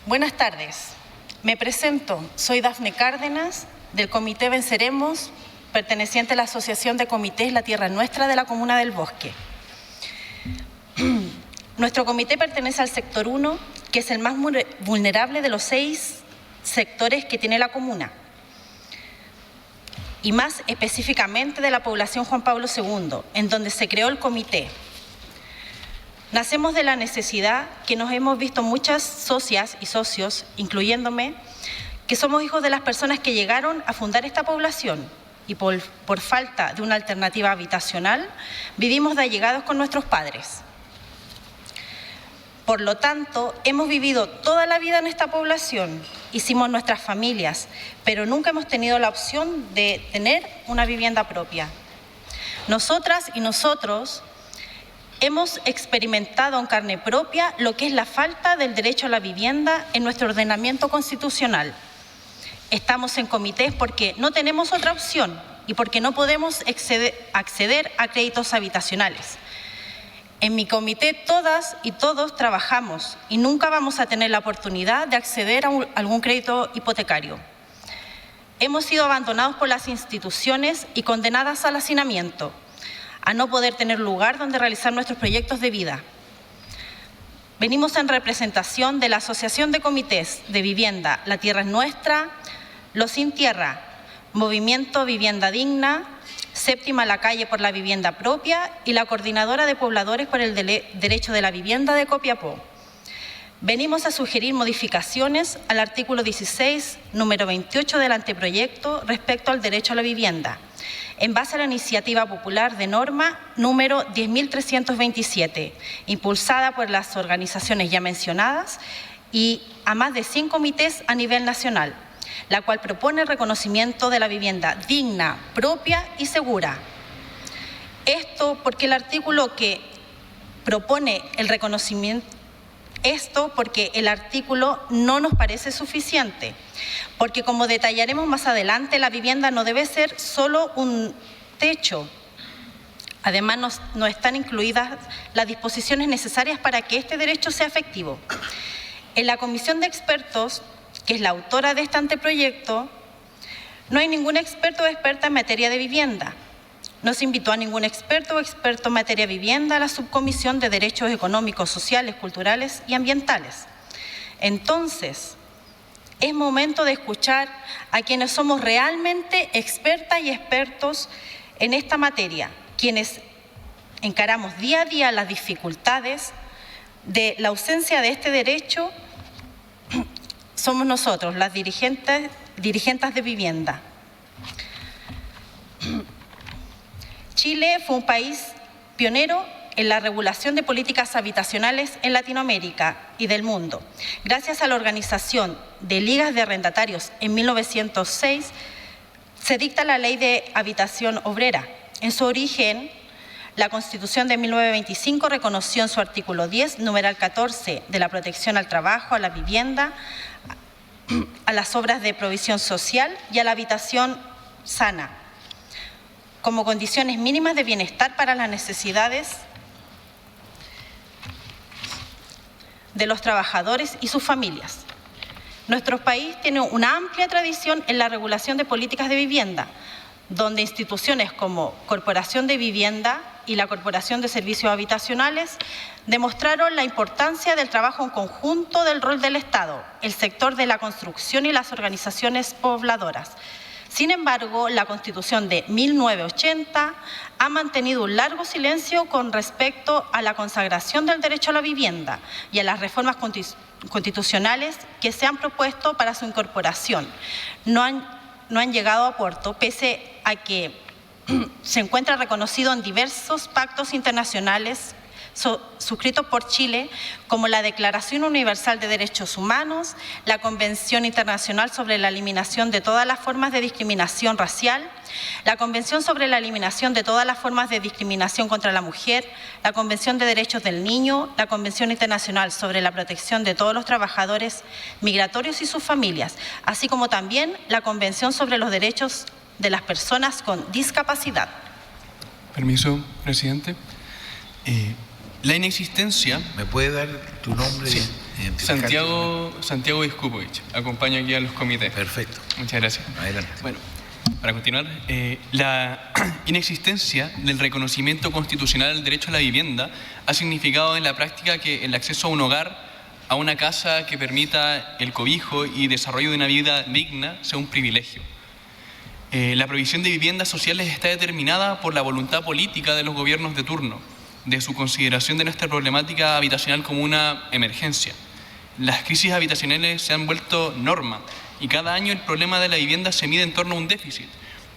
Buenas tardes. Me presento. Soy Dafne Cárdenas, del Comité Venceremos, perteneciente a la Asociación de Comités La Tierra Nuestra de la Comuna del Bosque. Nuestro comité pertenece al sector 1, que es el más vulnerable de los 6 sectores que tiene la comuna, y más específicamente de la población Juan Pablo II, en donde se creó el comité. Nacemos de la necesidad que nos hemos visto muchas socias y socios, incluyéndome, que somos hijos de las personas que llegaron a fundar esta población y por falta de una alternativa habitacional, vivimos de allegados con nuestros padres. Por lo tanto, hemos vivido toda la vida en esta población, hicimos nuestras familias, pero nunca hemos tenido la opción de tener una vivienda propia. Nosotras y nosotros hemos experimentado en carne propia lo que es la falta del derecho a la vivienda en nuestro ordenamiento constitucional. Estamos en comités porque no tenemos otra opción y porque no podemos acceder a créditos habitacionales. En mi comité todas y todos trabajamos y nunca vamos a tener la oportunidad de acceder a algún crédito hipotecario. Hemos sido abandonados por las instituciones y condenadas al hacinamiento, a no poder tener lugar donde realizar nuestros proyectos de vida. Venimos en representación de la Asociación de Comités de Vivienda La Tierra es Nuestra, Los Sin Tierra, Movimiento Vivienda Digna, Séptima La Calle por la Vivienda Propia y la Coordinadora de Pobladores por el Derecho de la Vivienda de Copiapó. Venimos a sugerir modificaciones al artículo 16, número 28 del anteproyecto respecto al derecho a la vivienda, en base a la iniciativa popular de norma número 10.327, impulsada por las organizaciones ya mencionadas y a más de 100 comités a nivel nacional, la cual propone el reconocimiento de la vivienda digna, propia y segura. Esto porque el artículo que propone el reconocimiento, porque el artículo no nos parece suficiente, porque como detallaremos más adelante, la vivienda no debe ser solo un techo. Además, no están incluidas las disposiciones necesarias para que este derecho sea efectivo. En la comisión de expertos, que es la autora de este anteproyecto, no hay ningún experto o experta en materia de vivienda. No se invitó a ningún experto o experto en materia de vivienda a la subcomisión de Derechos Económicos, Sociales, Culturales y Ambientales. Entonces, es momento de escuchar a quienes somos realmente expertas y expertos en esta materia, quienes encaramos día a día las dificultades de la ausencia de este derecho. Somos nosotros, las dirigentes de vivienda. Chile fue un país pionero en la regulación de políticas habitacionales en Latinoamérica y del mundo. Gracias a la organización de ligas de arrendatarios en 1906, se dicta la Ley de Habitación Obrera. En su origen, la Constitución de 1925 reconoció en su artículo 10, numeral 14, de la protección al trabajo, a la vivienda, a las obras de provisión social y a la habitación sana, como condiciones mínimas de bienestar para las necesidades de los trabajadores y sus familias. Nuestro país tiene una amplia tradición en la regulación de políticas de vivienda, donde instituciones como Corporación de Vivienda y la Corporación de Servicios Habitacionales demostraron la importancia del trabajo en conjunto del rol del Estado, el sector de la construcción y las organizaciones pobladoras. Sin embargo, la Constitución de 1980 ha mantenido un largo silencio con respecto a la consagración del derecho a la vivienda y a las reformas constitucionales que se han propuesto para su incorporación. No han llegado a puerto, pese a que se encuentra reconocido en diversos pactos internacionales suscritos por Chile, como la Declaración Universal de Derechos Humanos, la Convención Internacional sobre la Eliminación de todas las formas de discriminación racial, la Convención sobre la Eliminación de todas las formas de discriminación contra la mujer, la Convención de Derechos del Niño, la Convención Internacional sobre la Protección de todos los trabajadores migratorios y sus familias, así como también la Convención sobre los Derechos de las Personas con Discapacidad. Permiso, presidente. La inexistencia, ¿me puede dar tu nombre? Sí. Santiago Viscupovich. Acompaño aquí a los comités. Perfecto. Muchas gracias. Adelante. Bueno, para continuar, la inexistencia del reconocimiento constitucional del derecho a la vivienda ha significado en la práctica que el acceso a un hogar, a una casa que permita el cobijo y desarrollo de una vida digna sea un privilegio. La provisión de viviendas sociales está determinada por la voluntad política de los gobiernos de turno, de su consideración de nuestra problemática habitacional como una emergencia. Las crisis habitacionales se han vuelto norma y cada año el problema de la vivienda se mide en torno a un déficit,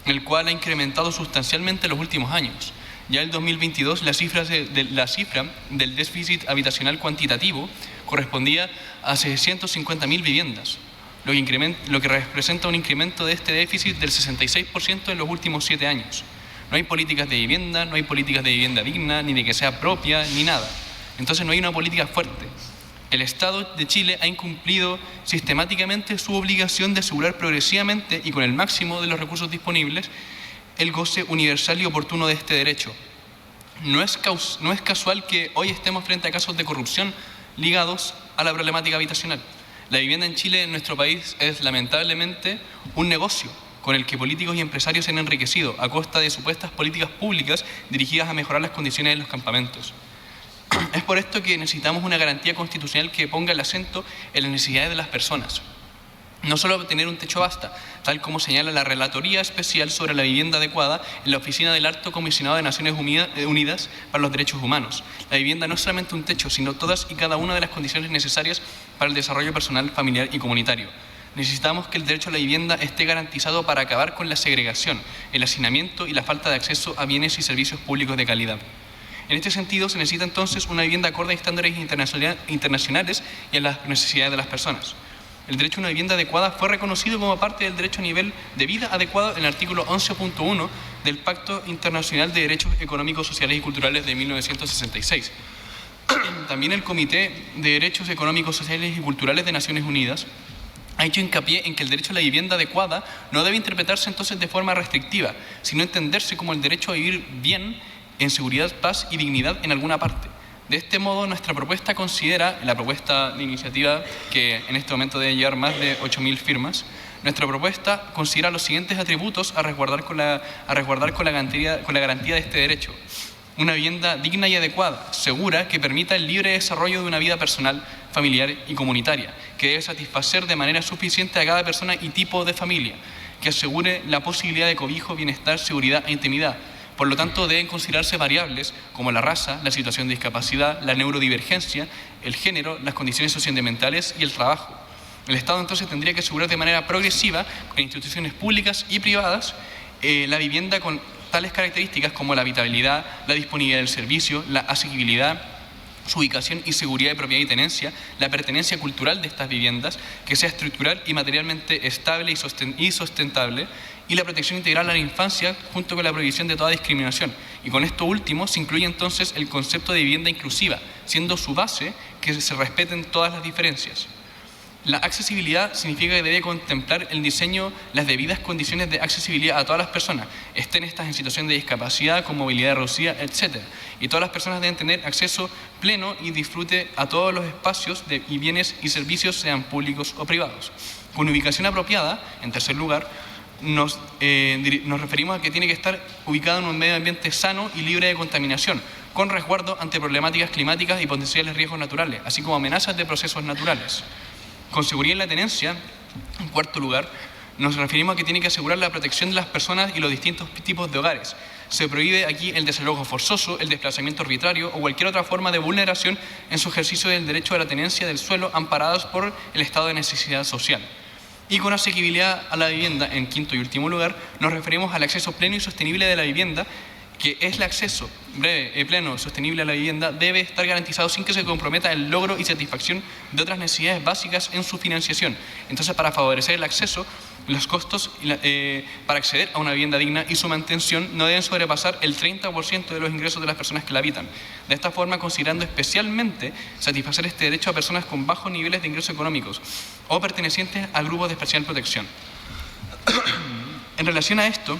el cual ha incrementado sustancialmente en los últimos años. Ya en el 2022 la cifra del déficit habitacional cuantitativo correspondía a 650.000 viviendas, lo que representa un incremento de este déficit del 66% en los últimos 7 años. No hay políticas de vivienda, no hay políticas de vivienda digna, ni de que sea propia, ni nada. Entonces no hay una política fuerte. El Estado de Chile ha incumplido sistemáticamente su obligación de asegurar progresivamente y con el máximo de los recursos disponibles el goce universal y oportuno de este derecho. No es casual que hoy estemos frente a casos de corrupción ligados a la problemática habitacional. La vivienda en Chile, en nuestro país, es lamentablemente un negocio con el que políticos y empresarios se han enriquecido a costa de supuestas políticas públicas dirigidas a mejorar las condiciones de los campamentos. Es por esto que necesitamos una garantía constitucional que ponga el acento en las necesidades de las personas. No solo tener un techo basta, tal como señala la Relatoría Especial sobre la Vivienda Adecuada en la Oficina del Alto Comisionado de Naciones Unidas para los Derechos Humanos. La vivienda no es solamente un techo, sino todas y cada una de las condiciones necesarias para el desarrollo personal, familiar y comunitario. Necesitamos que el derecho a la vivienda esté garantizado para acabar con la segregación, el hacinamiento y la falta de acceso a bienes y servicios públicos de calidad. En este sentido, se necesita entonces una vivienda acorde a estándares internacionales y a las necesidades de las personas. El derecho a una vivienda adecuada fue reconocido como parte del derecho a nivel de vida adecuado en el artículo 11.1 del Pacto Internacional de Derechos Económicos, Sociales y Culturales de 1966. También el Comité de Derechos Económicos, Sociales y Culturales de Naciones Unidas ha hecho hincapié en que el derecho a la vivienda adecuada no debe interpretarse entonces de forma restrictiva, sino entenderse como el derecho a vivir bien, en seguridad, paz y dignidad en alguna parte. De este modo, nuestra propuesta considera, la propuesta de iniciativa que en este momento debe llevar más de 8.000 firmas, nuestra propuesta considera los siguientes atributos a resguardar con la garantía de este derecho. Una vivienda digna y adecuada, segura, que permita el libre desarrollo de una vida personal, familiar y comunitaria, que debe satisfacer de manera suficiente a cada persona y tipo de familia, que asegure la posibilidad de cobijo, bienestar, seguridad e intimidad. Por lo tanto, deben considerarse variables como la raza, la situación de discapacidad, la neurodivergencia, el género, las condiciones socioambientales y el trabajo. El Estado entonces tendría que asegurar de manera progresiva, con instituciones públicas y privadas, la vivienda con tales características como la habitabilidad, la disponibilidad del servicio, la asequibilidad, su ubicación y seguridad de propiedad y tenencia, la pertenencia cultural de estas viviendas, que sea estructural y materialmente estable y sustentable, y la protección integral a la infancia junto con la prohibición de toda discriminación. Y con esto último se incluye entonces el concepto de vivienda inclusiva, siendo su base que se respeten todas las diferencias. La accesibilidad significa que debe contemplar el diseño, las debidas condiciones de accesibilidad a todas las personas, estén estas en situación de discapacidad, con movilidad reducida, etc. Y todas las personas deben tener acceso pleno y disfrute a todos los espacios y bienes y servicios, sean públicos o privados. Con ubicación apropiada, en tercer lugar, nos referimos a que tiene que estar ubicado en un medio ambiente sano y libre de contaminación, con resguardo ante problemáticas climáticas y potenciales riesgos naturales, así como amenazas de procesos naturales. Con seguridad en la tenencia, en cuarto lugar, nos referimos a que tiene que asegurar la protección de las personas y los distintos tipos de hogares. Se prohíbe aquí el desalojo forzoso, el desplazamiento arbitrario o cualquier otra forma de vulneración en su ejercicio del derecho a la tenencia del suelo amparados por el estado de necesidad social. Y con asequibilidad a la vivienda, en quinto y último lugar, nos referimos al acceso pleno y sostenible de la vivienda, que es el acceso breve, pleno, sostenible a la vivienda, debe estar garantizado sin que se comprometa el logro y satisfacción de otras necesidades básicas en su financiación. Entonces, para favorecer el acceso, los costos para acceder a una vivienda digna y su mantención no deben sobrepasar el 30% de los ingresos de las personas que la habitan. De esta forma, considerando especialmente satisfacer este derecho a personas con bajos niveles de ingresos económicos o pertenecientes a grupos de especial protección. En relación a esto,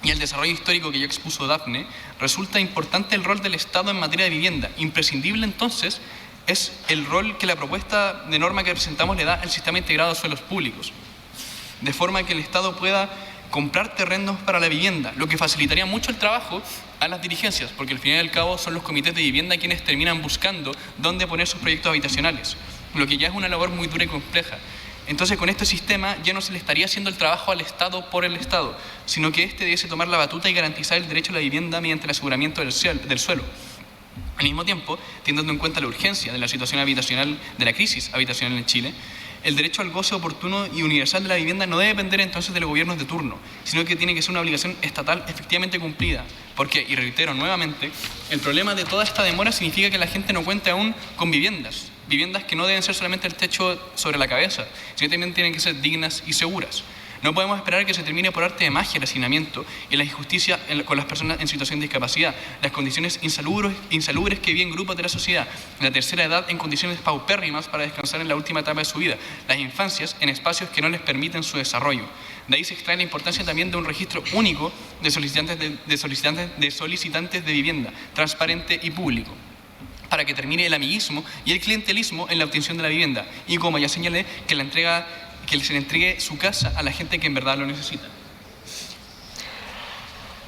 y el desarrollo histórico que ya expuso Dafne, resulta importante el rol del Estado en materia de vivienda. Imprescindible entonces es el rol que la propuesta de norma que presentamos le da al sistema integrado de suelos públicos, de forma que el Estado pueda comprar terrenos para la vivienda, lo que facilitaría mucho el trabajo a las dirigencias, porque al final y al cabo son los comités de vivienda quienes terminan buscando dónde poner sus proyectos habitacionales, lo que ya es una labor muy dura y compleja. Entonces, con este sistema ya no se le estaría haciendo el trabajo al Estado por el Estado, sino que éste debiese tomar la batuta y garantizar el derecho a la vivienda mediante el aseguramiento del suelo. Al mismo tiempo, teniendo en cuenta la urgencia de la situación habitacional, de la crisis habitacional en Chile, el derecho al goce oportuno y universal de la vivienda no debe depender entonces de los gobiernos de turno, sino que tiene que ser una obligación estatal efectivamente cumplida. Porque, y reitero nuevamente, el problema de toda esta demora significa que la gente no cuenta aún con viviendas que no deben ser solamente el techo sobre la cabeza, sino que también tienen que ser dignas y seguras. No podemos esperar que se termine por arte de magia el hacinamiento y la injusticia con las personas en situación de discapacidad, las condiciones insalubres que viven grupos de la sociedad, la tercera edad en condiciones paupérrimas para descansar en la última etapa de su vida, las infancias en espacios que no les permiten su desarrollo. De ahí se extrae la importancia también de un registro único de solicitantes de vivienda, transparente y público, para que termine el amiguismo y el clientelismo en la obtención de la vivienda. Y como ya señalé, que se le entregue su casa a la gente que en verdad lo necesita.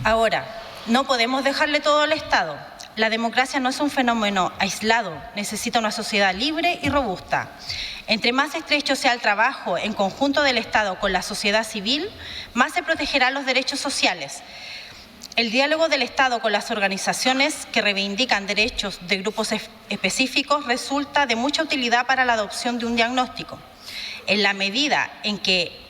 Ahora, no podemos dejarle todo al Estado. La democracia no es un fenómeno aislado, necesita una sociedad libre y robusta. Entre más estrecho sea el trabajo en conjunto del Estado con la sociedad civil, más se protegerán los derechos sociales. El diálogo del Estado con las organizaciones que reivindican derechos de grupos específicos resulta de mucha utilidad para la adopción de un diagnóstico, en la medida en que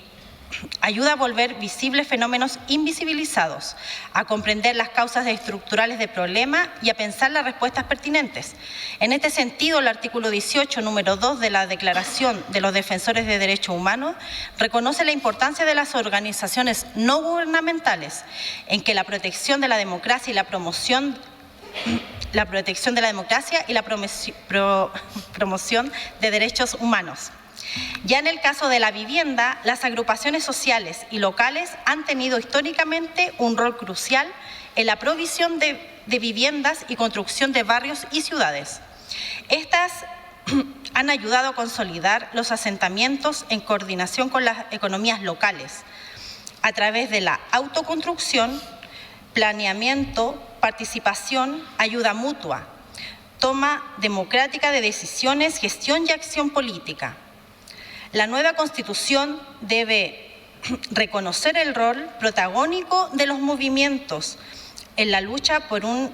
ayuda a volver visibles fenómenos invisibilizados, a comprender las causas estructurales del problema y a pensar las respuestas pertinentes. En este sentido, el artículo 18, número 2 de la Declaración de los Defensores de Derechos Humanos reconoce la importancia de las organizaciones no gubernamentales en que la protección de la democracia y la promoción de derechos humanos. Ya en el caso de la vivienda, las agrupaciones sociales y locales han tenido históricamente un rol crucial en la provisión de viviendas y construcción de barrios y ciudades. Estas han ayudado a consolidar los asentamientos en coordinación con las economías locales, a través de la autoconstrucción, planeamiento, participación, ayuda mutua, toma democrática de decisiones, gestión y acción política. La nueva Constitución debe reconocer el rol protagónico de los movimientos en la lucha por un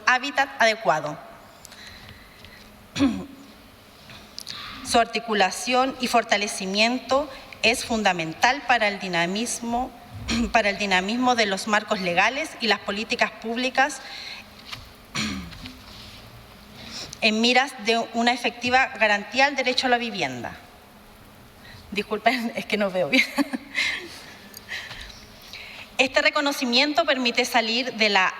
hábitat adecuado. Su articulación y fortalecimiento es fundamental para el dinamismo de los marcos legales y las políticas públicas en miras de una efectiva garantía al derecho a la vivienda. Disculpen, es que no veo bien. Este reconocimiento permite salir de la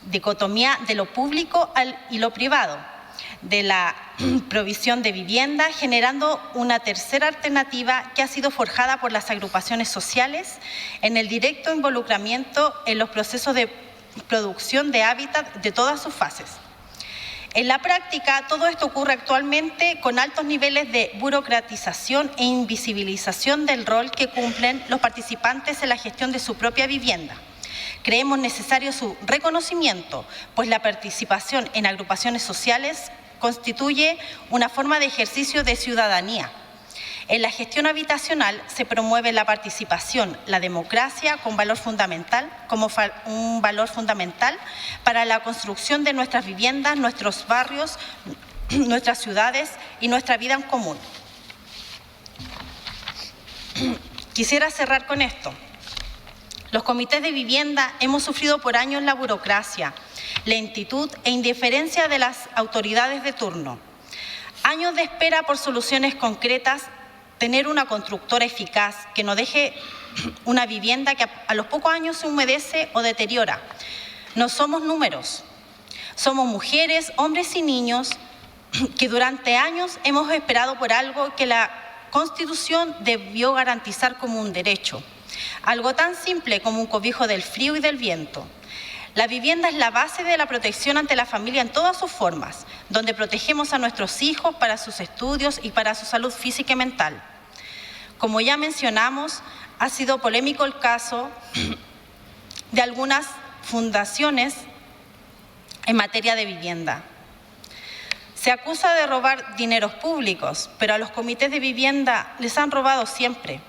dicotomía de lo público y lo privado, de la provisión de vivienda, generando una tercera alternativa que ha sido forjada por las agrupaciones sociales en el directo involucramiento en los procesos de producción de hábitat de todas sus fases. En la práctica, todo esto ocurre actualmente con altos niveles de burocratización e invisibilización del rol que cumplen los participantes en la gestión de su propia vivienda. Creemos necesario su reconocimiento, pues la participación en agrupaciones sociales constituye una forma de ejercicio de ciudadanía. En la gestión habitacional se promueve la participación, la democracia como un valor fundamental para la construcción de nuestras viviendas, nuestros barrios, nuestras ciudades y nuestra vida en común. Quisiera cerrar con esto. Los comités de vivienda hemos sufrido por años la burocracia, lentitud e indiferencia de las autoridades de turno. Años de espera por soluciones concretas, tener una constructora eficaz que no deje una vivienda que a los pocos años se humedece o deteriora. No somos números, somos mujeres, hombres y niños que durante años hemos esperado por algo que la Constitución debió garantizar como un derecho, algo tan simple como un cobijo del frío y del viento. La vivienda es la base de la protección ante la familia en todas sus formas, donde protegemos a nuestros hijos para sus estudios y para su salud física y mental. Como ya mencionamos, ha sido polémico el caso de algunas fundaciones en materia de vivienda. Se acusa de robar dineros públicos, pero a los comités de vivienda les han robado siempre.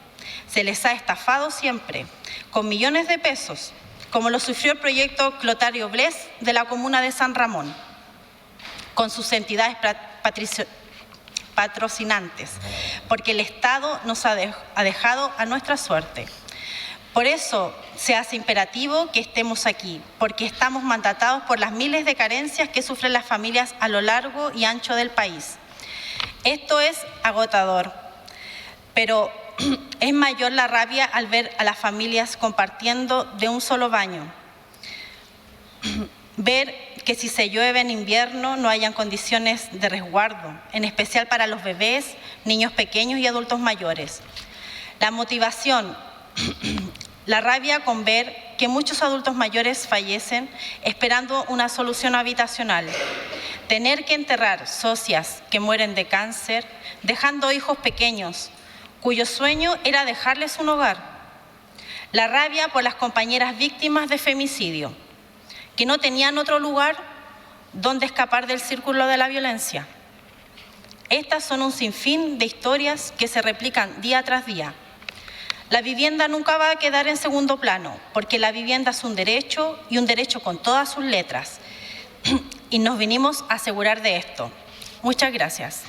Se les ha estafado siempre, con millones de pesos, como lo sufrió el proyecto Clotario Bles de la comuna de San Ramón, con sus entidades patrocinantes, porque el Estado nos ha dejado a nuestra suerte. Por eso se hace imperativo que estemos aquí, porque estamos mandatados por las miles de carencias que sufren las familias a lo largo y ancho del país. Esto es agotador, pero es mayor la rabia al ver a las familias compartiendo de un solo baño. Ver que si se llueve en invierno no hayan condiciones de resguardo, en especial para los bebés, niños pequeños y adultos mayores. La motivación, la rabia con ver que muchos adultos mayores fallecen esperando una solución habitacional. Tener que enterrar socias que mueren de cáncer, dejando hijos pequeños, cuyo sueño era dejarles un hogar. La rabia por las compañeras víctimas de femicidio, que no tenían otro lugar donde escapar del círculo de la violencia. Estas son un sinfín de historias que se replican día tras día. La vivienda nunca va a quedar en segundo plano, porque la vivienda es un derecho y un derecho con todas sus letras. Y nos vinimos a asegurar de esto. Muchas gracias.